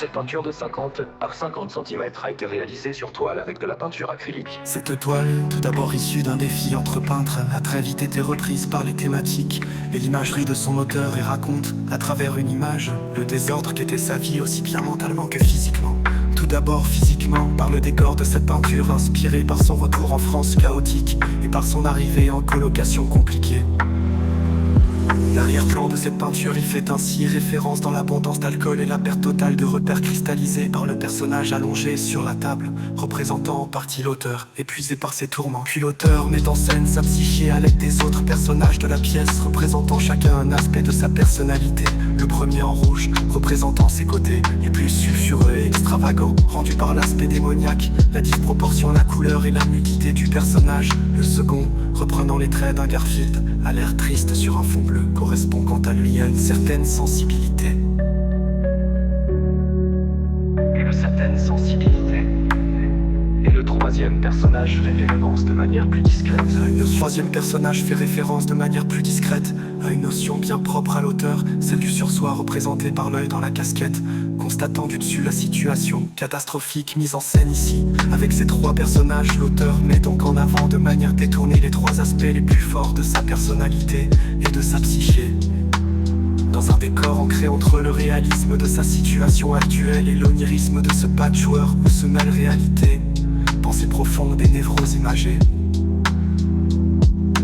Cette peinture de 50 par 50 cm a été réalisée sur toile avec de la peinture acrylique. Cette toile, tout d'abord issue d'un défi entre peintres, a très vite été reprise par les thématiques et l'imagerie de son auteur et raconte, à travers une image, le désordre qu'était sa vie aussi bien mentalement que physiquement. Tout d'abord physiquement, par le décor de cette peinture inspirée par son retour en France chaotique et par son arrivée en colocation compliquée. L'arrière-plan de cette peinture y fait ainsi référence dans l'abondance d'alcool et la perte totale de repères cristallisés par le personnage allongé sur la table, représentant en partie l'auteur, épuisé par ses tourments. Puis l'auteur met en scène sa psyché à l'aide des autres personnages de la pièce, représentant chacun un aspect de sa personnalité. Le premier en rouge, représentant ses côtés les plus sulfureux et extravagants, rendu par l'aspect démoniaque, la disproportion, la couleur et la nudité du personnage. Le second, reprenant les traits d'un Garfield, à l'air triste sur un fond bleu, correspond quant à lui à une certaine sensibilité. Et le troisième personnage fait référence de manière plus discrète. Le troisième personnage fait référence de manière plus discrète à une notion bien propre à l'auteur, celle du sursoir représentée par l'œil dans la casquette, constatant du dessus la situation catastrophique mise en scène ici. Avec ces trois personnages, l'auteur met donc en avant de manière détournée les trois aspects les plus forts de sa personnalité et de sa psyché. Dans un décor ancré entre le réalisme de sa situation actuelle et l'onirisme de ce patchwork où se mêle réalité, pensée profonde et névrose imagée.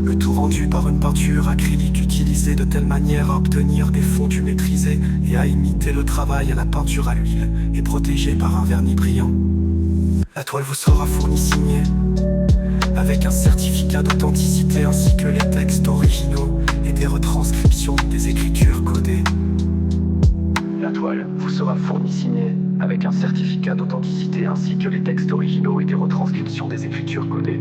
Le tout rendu par une peinture acrylique utilisée de telle manière à obtenir des fondus maîtrisés et à imiter le travail à la peinture à l'huile et protégée par un vernis brillant. La toile vous sera fournie signée avec un certificat d'authenticité ainsi que les textes originaux et des retranscriptions des écritures codées. La toile vous sera fournie signée avec un certificat d'authenticité ainsi que les textes originaux et des retranscriptions des écritures codées.